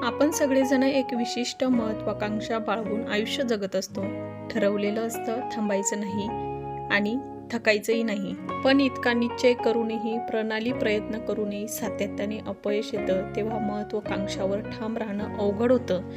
आपण सगळेजण एक विशिष्ट महत्वाकांक्षा बाळगून आयुष्य जगत असतो. ठरवलेलं असतं थांबायचं नाही आणि थकायचंही नाही. पण इतका निश्चय करूनही, प्रयत्न करूनही सातत्याने अपयश येतं, तेव्हा महत्वाकांक्षावर ठाम राहणं अवघड होतं.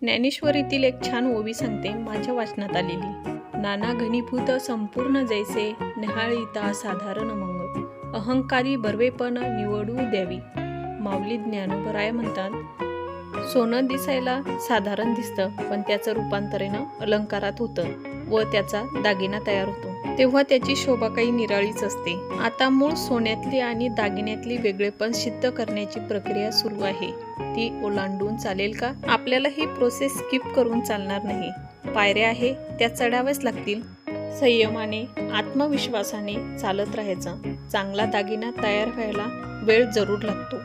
ज्ञानेश्वरीतील एक छान ओवी सांगते, माझ्या वाचनात आलेली. नाना घनीभूत संपूर्ण जैसे, निहाळिता साधारण मंग, अहंकारी बर्वेपण निवडू द्यावी. माऊली ज्ञानोबराय म्हणतात, सोनं दिसायला साधारण दिसतं, पण त्याचं रूपांतरेनं अलंकारात होतं व त्याचा दागिना तयार होतो, तेव्हा त्याची शोभा काही निराळीच असते. आता मूळ सोन्यातली आणि दागिन्यातली वेगळेपण सिद्ध करण्याची प्रक्रिया सुरू आहे. ती ओलांडून चालेल का? आपल्याला ही प्रोसेस स्किप करून चालणार नाही. पायऱ्या आहे त्या चढाव्याच लागतील. संयमाने, आत्मविश्वासाने चालत राहायचं. चांगला दागिना तयार व्हायला वेळ जरूर लागतो.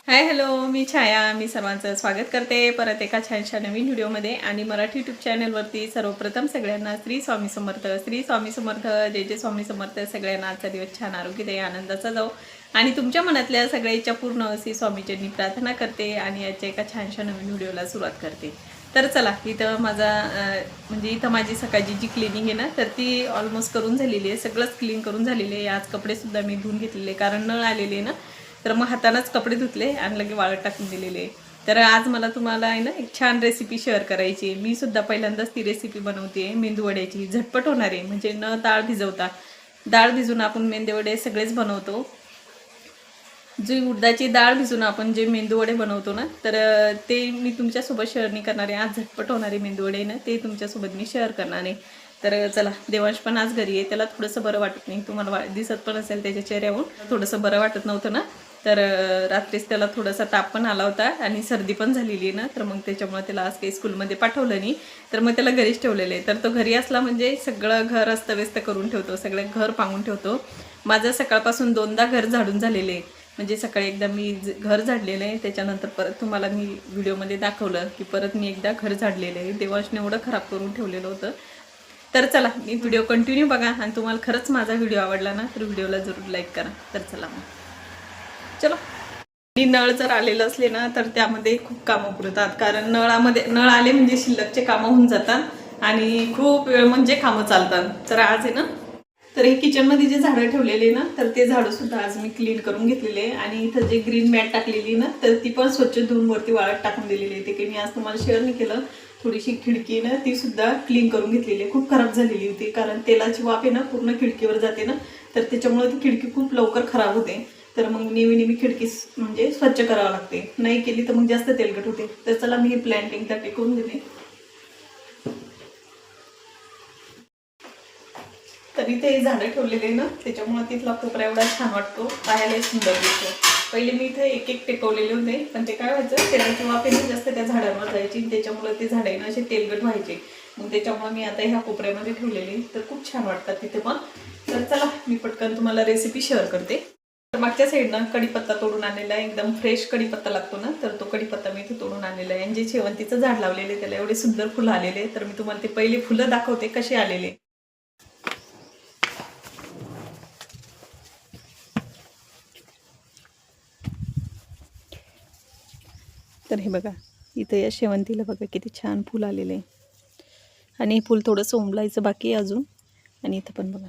हाय हॅलो, मी छाया. मी सर्वांचं स्वागत करते परत एका छानशा नवीन व्हिडिओमध्ये. आणि मराठी यूट्यूब चॅनलवरती सर्वप्रथम सगळ्यांना श्री स्वामी समर्थ, श्री स्वामी समर्थ, जय जय स्वामी समर्थ. सगळ्यांना आजचा दिवस छान आरोग्यदायी आनंदाचा जाऊ आणि तुमच्या मनातल्या सगळ्या इच्छा पूर्ण अशी स्वामीचरणी प्रार्थना करते आणि याच्या एका छानशा नवीन व्हिडिओला सुरुवात करते. तर चला, इथं माझी सकाळची जी क्लिनिंग आहे ना, तर ती ऑलमोस्ट करून झालेली आहे. सगळंच क्लीन करून झालेली आहे. आज कपडेसुद्धा मी धुवून घेतलेले, कारण नळ आलेले ना, तर मग हातानेच कपडे धुतले आणि लगे वाळत टाकून दिलेले. तर आज मला तुम्हाला आहे ना एक छान रेसिपी शेअर करायची आहे. मी सुद्धा पहिल्यांदाच ती रेसिपी बनवते, मेंदूवड्याची. झटपट होणार आहे, म्हणजे न डाळ भिजवता. डाळ भिजून आपण मेंदूवडे सगळेच बनवतो. जी उडदाची डाळ भिजून आपण जे मेंदूवडे बनवतो ना, तर ते मी तुमच्यासोबत शेअर नाही करणार आहे. आज झटपट होणारे मेंदूवडे ना, ते तुमच्यासोबत मी शेअर करणार आहे. तर चला, देवांश पण आज घरी आहे. त्याला थोडंसं बरं वाटत नाही, तुम्हाला दिसत पण असेल त्याच्या चेहऱ्यावरून. थोडंसं बरं वाटत नव्हतं ना, तर रात्रीच त्याला थोडासा ताप पण आला होता आणि सर्दी पण झालेली ना, तर मग त्याच्यामुळे त्याला आज काही स्कूलमध्ये पाठवलं नाही. तर मग त्याला घरीच ठेवलेलं आहे. तर तो घरी असला म्हणजे सगळं घर अस्तव्यस्त करून ठेवतो, सगळं घर पांगून ठेवतो. माझं सकाळपासून 2दा घर झाडून झालेले आहे. म्हणजे सकाळी एकदा मी घर झाडलेलं आहे, त्याच्यानंतर परत तुम्हाला मी व्हिडिओमध्ये दाखवलं की परत मी एकदा घर झाडलेलं आहे. देवांशने एवढं खराब करून ठेवलेलं होतं. तर चला, मी व्हिडिओ कंटिन्यू बघा आणि तुम्हाला खरंच माझा व्हिडिओ आवडला ना, तर व्हिडिओला जरूर लाईक करा. तर चला मग, चलो. नळ जर आलेलं असले ना, तर त्यामध्ये खूप कामं पुरतात, कारण नळ आले म्हणजे शिल्लकचे कामं होऊन जातात आणि खूप वेळ म्हणजे कामं चालतात. तर आज आहे ना, तर हे किचनमध्ये जे झाडं ठेवलेले ना, तर ते झाडं सुद्धा आज मी क्लीन करून घेतलेले आहे. आणि इथं जे ग्रीन मॅट टाकलेली ना, तर ती पण स्वच्छ धुवून वरती वाळत टाकून दिलेली आहे. ते काही मी आज तुम्हाला शेअर नाही केलं. थोडीशी खिडकी ना, ती सुद्धा क्लीन करून घेतलेली आहे. खूप खराब झालेली होती, कारण तेलाची वाफ आहे ना पूर्ण खिडकीवर जाते ना, तर त्याच्यामुळे ती खिडकी खूप लवकर खराब होते. तर मग नेहमी खिडकी म्हणजे स्वच्छ करावं लागते. नाही केली तर मग जास्त तेलकट होते. तर चला, मी हे प्लॅन्टिंग त्या टेकवून देते. तर तर इथे हे झाडं ठेवलेले आहे ना, त्याच्यामुळे तिथला कोपरा एवढा छान वाटतो, पाहायलाही सुंदर दिसतो. पहिले मी इथे एक एक टेकवलेले होते, पण ते काय व्हायचं, तेलाची वाफ जास्त त्या झाडांवर जायची, त्याच्यामुळे ते झाडं आहे ना असे तेलकट व्हायचे. मग त्याच्यामुळे मी आता ह्या कोपऱ्यामध्ये ठेवलेले, तर खूप छान वाटतात तिथे पण. तर चला मी पटकन तुम्हाला रेसिपी शेअर करते. तर मागच्या साईडनं कढीपत्ता तोडून आणलेला आहे, एकदम फ्रेश कढीपत्ता लागतो ना, तर तो कढीपत्ता मी इथे तोडून आणलेला आहे. आणि जे शेवंतीचं झाड लावलेले त्याला एवढे सुंदर फुलं आलेले, तर मी तुम्हाला ते पहिले फुलं दाखवते कसे आलेले. तर हे बघा, इथं या शेवंतीला बघा किती छान फुल आलेले आहे. आणि हे फुल थोडंसं उमलायचं बाकी आहे अजून. आणि इथं पण बघा.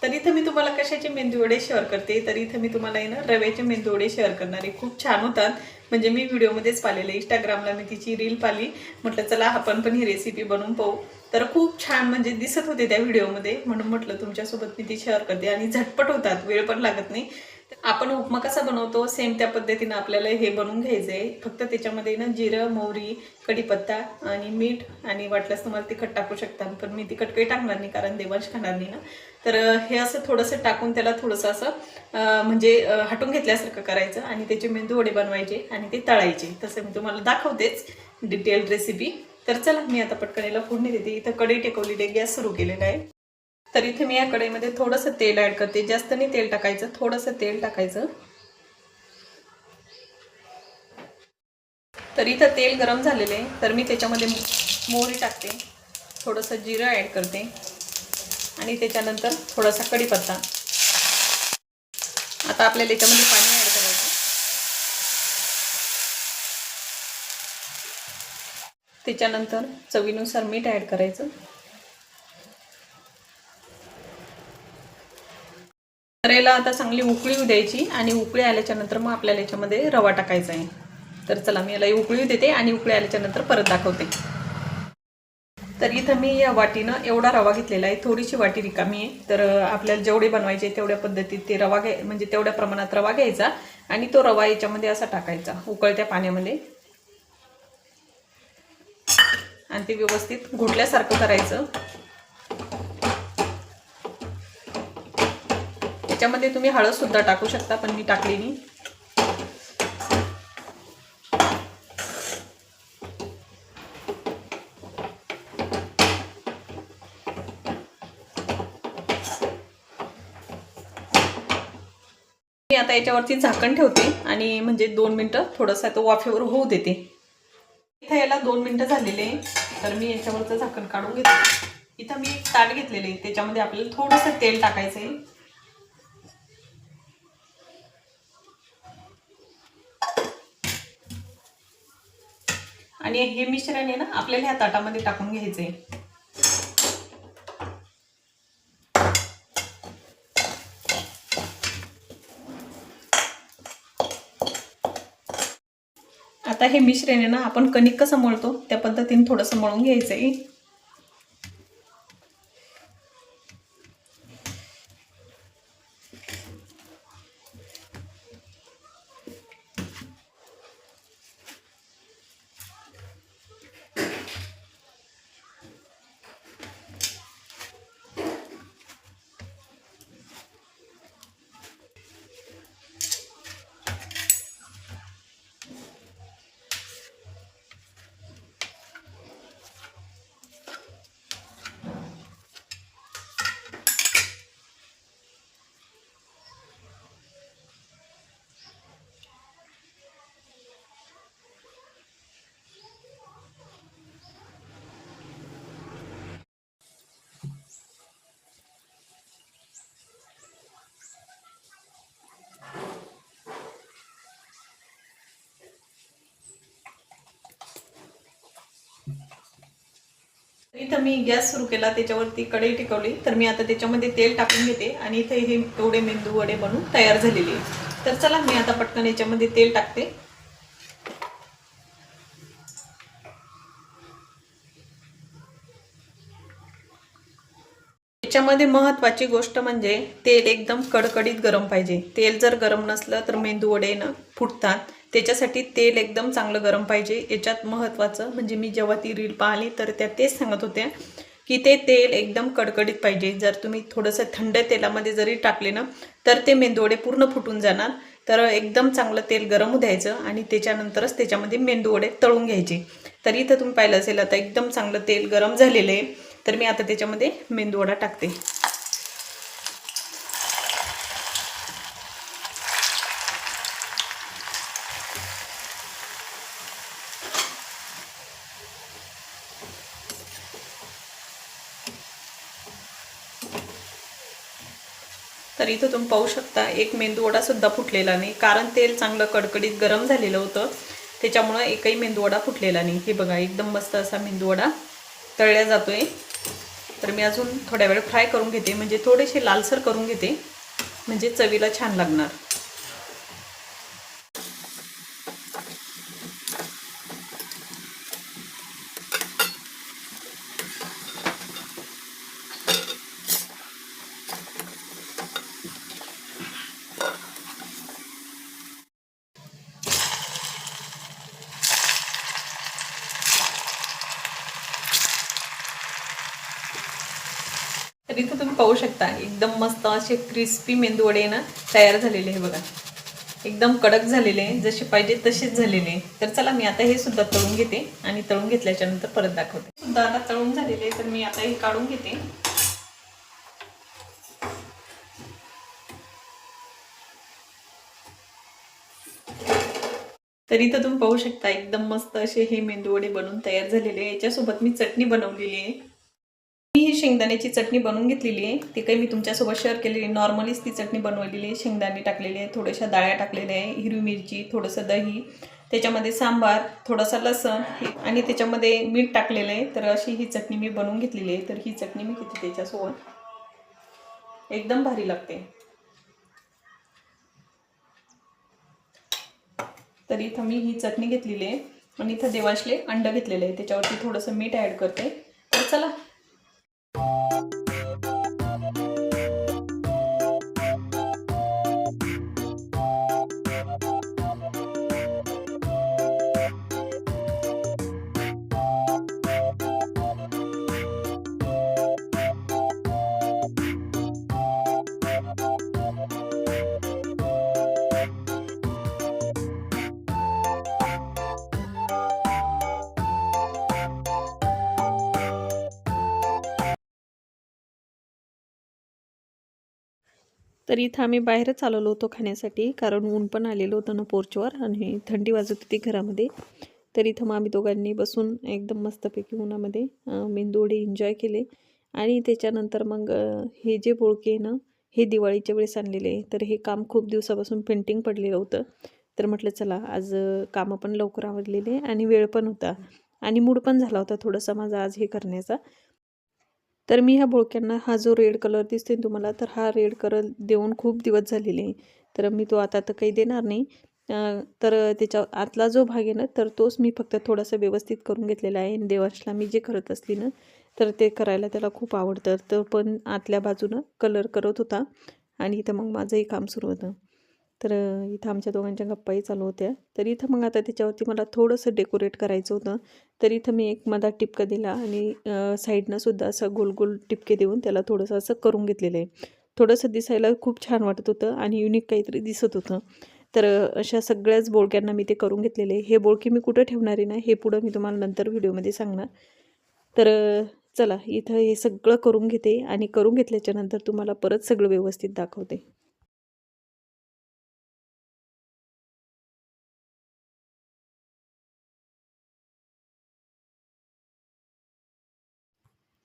तर इथं मी तुम्हाला कशाचे मेंदूवडे शेअर करते, तर इथं मी तुम्हाला आहे ना रव्याचे मेंदूवडे शेअर करणार आहे. खूप छान होतात, म्हणजे मी व्हिडिओमध्येच पाहिलेले, इंस्टाग्रामला मी तिची रील पाहिली, म्हटलं चला आपण पण ही रेसिपी बनवून पाहू. तर खूप छान म्हणजे दिसत होते त्या व्हिडिओमध्ये, म्हणून म्हटलं तुमच्यासोबत मी ती शेअर करते. आणि झटपट होतात, वेळ पण लागत नाही. आपण उपमा कसा बनवतो सेम त्या पद्धतीनं आपल्याला हे बनवून घ्यायचं आहे. फक्त त्याच्यामध्ये ना जिरं, मोहरी, कढीपत्ता आणि मीठ, आणि वाटल्यास तुम्हाला तिखट टाकू शकता, पण मी तिखट काही टाकणार नाही कारण देवांश खाणार नाही ना. तर हे असं थोडंसं टाकून त्याला थोडंसं असं म्हणजे हटून घेतल्यासारखं करायचं आणि त्याचे मेंदू वडे बनवायचे आणि ते तळायचे. तसं मी तुम्हाला दाखवतेच डिटेल रेसिपी. तर चला मी आता पटकन याला फोडणी देते. इथं कढई टेकवलेली, गॅस सुरू केलेला आहे. तर इथे मी या कढईमध्ये थोडंसं तेल ॲड करते, जास्त नाही तेल टाकायचं, थोडंसं तेल टाकायचं. तर इथं तेल गरम झालेलं आहे, तर मी त्याच्यामध्ये मोहरी टाकते, थोडंसं जिरं ॲड करते आणि त्याच्यानंतर थोडासा कढीपत्ता. आता आपल्याला याच्यामध्ये पाणी ॲड करायचं. त्याच्यानंतर चवीनुसार मीठ ॲड करायचं. तर याला आता चांगली उकळी द्यायची आणि उकळी आल्याच्या नंतर मग आपल्याला याच्यामध्ये रवा टाकायचा आहे. तर चला मी याला उकळी देते आणि उकळी आल्याच्या नंतर परत दाखवते. तर इथं मी या वाटीनं एवढा रवा घेतलेला आहे, थोडीशी वाटी रिकामी आहे. तर आपल्याला जेवढे बनवायचे तेवढ्या पद्धतीत ते रवा म्हणजे तेवढ्या प्रमाणात रवा घ्यायचा आणि तो रवा याच्यामध्ये असा टाकायचा उकळत्या पाण्यामध्ये आणि ते व्यवस्थित घोटल्यासारखं करायचं. त्याच्यामध्ये तुम्ही हळद सुद्धा टाकू शकता, पण मी टाकली नाही. मी आता याच्यावरती झाकण ठेवते आणि म्हणजे 2 मिनिटं थोडंसं तो वाफेवर होऊ देते. इथं याला 2 मिनिटं झालेले, तर मी याच्यावरचं झाकण काढून घेते. इथं मी एक ताट घेतलेले, त्याच्यामध्ये आपल्याला थोडंसं तेल टाकायचं आहे. आणि हे मिश्रण आहे ना आपल्याला ह्या ताटामध्ये टाकून घ्यायचं आहे. आता हे मिश्रण आहे ना आपण कणिक कसं मळतो त्या पद्धतीने थोडंसं मळून घ्यायचं आहे. इथं मी गॅस सुरू केला, त्याच्यावरती कढई टेकवली. तर मी आता त्याच्यामध्ये तेल टाकून घेते आणि इथे हे एवढे मेंदू वडे बनवून तयार झालेले. तर चला मी आता पटकन याच्यामध्ये तेल टाकते. त्याच्यामध्ये महत्त्वाची गोष्ट म्हणजे तेल एकदम कडकडीत गरम पाहिजे. तेल जर गरम नसलं तर मेंदू वडे ना फुटतात. त्याच्यासाठी तेल एकदम चांगलं गरम पाहिजे. याच्यात महत्त्वाचं म्हणजे मी जेव्हा ती रील पाहिली तर त्या तेच सांगत होत्या की ते तेल एकदम कडकडीत पाहिजे. जर तुम्ही थोडंसं थंड तेलामध्ये जरी टाकले ना तर ते मेंदूवडे पूर्ण फुटून जाणार. तर एकदम चांगलं तेल गरम होऊ द्यायचं आणि त्याच्यानंतरच त्याच्यामध्ये मेंदूवडे तळून घ्यायचे. तर इथं तुम्ही पाहिलं असेल आता एकदम चांगलं तेल गरम झालेलं आहे. तर मी आता त्याच्यामध्ये मेंदूवडा टाकते. तर इथं तुम्ही पाहू शकता एक मेंदूवडा सुद्धा फुटलेला नाही, कारण तेल चांगलं कडकडीत गरम झालेलं होतं. त्याच्यामुळं एकही मेंदूवडा फुटलेला नाही. हे बघा एकदम मस्त असा मेंदूवडा तळला जातोय. तर मी अजून थोड्या वेळ फ्राय करून घेते, म्हणजे थोडेसे लालसर करून घेते, म्हणजे चवीला छान लागणार. तर इथं तुम्ही पाहू शकता एकदम मस्त असे क्रिस्पी मेंदूवडे ना तयार झालेले आहे बघा. एकदम कडक झालेले आहे, जसे पाहिजे तसेच झालेले. तर चला मी आता हे सुद्धा तळून घेते आणि तळून घेतल्याच्या नंतर परत दाखवते. सुद्धा आता तळून झालेले तर मी आता हे काढून घेते. तर इथं तुम्ही पाहू शकता एकदम मस्त असे हे मेंदूवडे बनवून तयार झालेले आहे. याच्यासोबत मी चटणी बनवलेली आहे. मी ही शेंगदाण्याची चटणी बनवून घेतलेली आहे. ती काही मी तुमच्यासोबत शेअर केलेली, नॉर्मलीच ती चटणी बनवलेली आहे. शेंगदाणे टाकलेले आहे, थोड्याशा डाळ्या टाकलेल्या आहे, हिरवी मिरची, थोडंसं दही, त्याच्यामध्ये सांबार, थोडासा लसण आणि त्याच्यामध्ये मीठ टाकलेलं आहे. तर अशी ही चटणी मी बनवून घेतलेली आहे. तर ही चटणी मी घेते त्याच्यासोबत, एकदम भारी लागते. तर इथं मी ही चटणी घेतलेली आहे आणि इथं देवाशले अंड घेतलेले आहे. त्याच्यावरती थोडंसं मीठ ॲड करते. तर चला. तर इथं आम्ही बाहेरच आलेलो होतो खाण्यासाठी, कारण ऊन पण आलेलं होतं ना पोर्चवर आणि थंडी वाजत होती घरामध्ये. तर इथं मग आम्ही दोघांनी बसून एकदम मस्तपैकी उन्हामध्ये मेंदूवडे एन्जॉय केले. आणि त्याच्यानंतर मग हे जे बोळके आहे ना, हे दिवाळीच्या वेळेस आणलेले आहे. तर हे काम खूप दिवसापासून पेंटिंग पडलेलं होतं. तर म्हटलं चला आज कामं पण लवकर आवरलेले आणि वेळ पण होता आणि मूड पण झाला होता थोडासा माझा आज हे करण्याचा. तर मी ह्या बोळक्यांना हा जो रेड कलर दिसते तुम्हाला, तर हा रेड कलर देऊन खूप दिवस झालेले आहे. तर मी तो आता तर काही देणार नाही. तर त्याच्या आतला जो भाग आहे ना, तर तोच मी फक्त थोडासा व्यवस्थित करून घेतलेला आहे. आणि देवाशला मी जे करत असली ना, तर ते करायला त्याला खूप आवडतं. तर पण आतल्या बाजूनं कलर करत होता आणि इथं मग माझंही काम सुरू होतं. तर इथं आमच्या दोघांच्या गप्पाही चालू होत्या. तर इथं मग आता त्याच्यावरती मला थोडंसं डेकोरेट करायचं होतं. तर इथं मी एक मधात टिपका दिला आणि साईडनं सुद्धा असं गोल गोल टिपके देऊन त्याला थोडंसं असं करून घेतलेलं आहे. थोडंसं दिसायला खूप छान वाटत होतं आणि युनिक काहीतरी दिसत होतं. तर अशा सगळ्याच बोळक्यांना मी ते करून घेतलेले. हे बोळके मी कुठं ठेवणार आहे ना, हे पुढं मी तुम्हाला नंतर व्हिडिओमध्ये सांगणार. तर चला इथं हे सगळं करून घेते आणि करून घेतल्याच्या नंतर तुम्हाला परत सगळं व्यवस्थित दाखवते.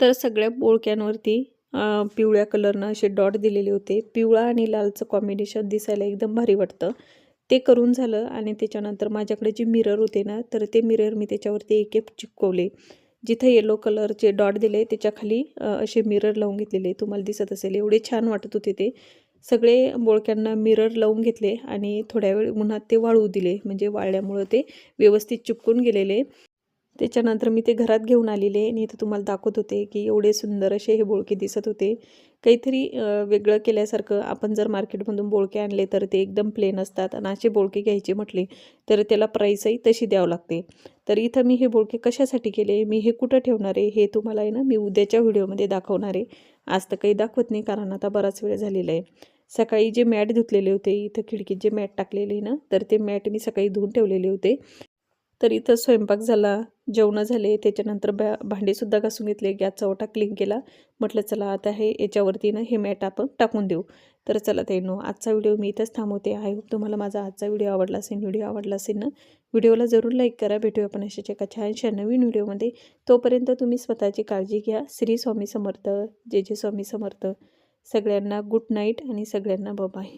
तर सगळ्या बोळक्यांवरती पिवळ्या कलरनं असे डॉट दिलेले होते. पिवळा आणि लालचं कॉम्बिनेशन दिसायला एकदम भारी वाटतं. ते करून झालं आणि त्याच्यानंतर माझ्याकडे जे मिरर होते ना, तर ते मिरर मी त्याच्यावरती एक-एक चिपकवले. जिथे येलो कलरचे डॉट दिले त्याच्याखाली असे मिरर लावून घेतलेले. तुम्हाला दिसत असेल एवढे छान वाटत होते ते. सगळे बोळक्यांना मिरर लावून घेतले आणि थोड्या वेळ उन्हात ते वाळू दिले. म्हणजे वाळल्यामुळं ते व्यवस्थित चिपकून गेलेले. त्याच्यानंतर मी ते घरात घेऊन आलेले आणि इथं तुम्हाला दाखवत होते की एवढे सुंदर असे हे बोळके दिसत होते. काहीतरी वेगळं केल्यासारखं. आपण जर मार्केटमधून बोळके आणले तर ते एकदम प्लेन असतात आणि असे बोळके घ्यायचे म्हटले तर त्याला प्राईसही तशी द्यावं लागते. तर इथं मी हे बोळके कशासाठी केले, मी हे कुठं ठेवणार आहे हे तुम्हाला आहे ना मी उद्याच्या व्हिडिओमध्ये दाखवणार आहे. आज तर काही दाखवत नाही कारण आता बराच वेळ झालेला आहे. सकाळी जे मॅट धुतलेले होते, इथं खिडकीत जे मॅट टाकलेले ना तर ते मॅट मी सकाळी धुवून ठेवलेले होते. तर इथं स्वयंपाक झाला, जेवणं झाले, त्याच्यानंतर भांडेसुद्धा घासून घेतले, गॅसचा ओटा क्लीन केला. म्हटलं चला आता हे याच्यावरती ना हे मॅट आपण टाकून देऊ. तर चला ताईंनो, आजचा व्हिडिओ मी इथंच थांबवते. आय होप तुम्हाला माझा आजचा व्हिडिओ आवडला असेल. व्हिडिओ आवडला असेल ना, व्हिडिओला जरूर लाईक करा. भेटूया आपण अशाच एका छानशा नवीन व्हिडिओमध्ये. तोपर्यंत तुम्ही स्वतःची काळजी घ्या. श्री स्वामी समर्थ, जे जे स्वामी समर्थ. सगळ्यांना गुड नाईट आणि सगळ्यांना बाय.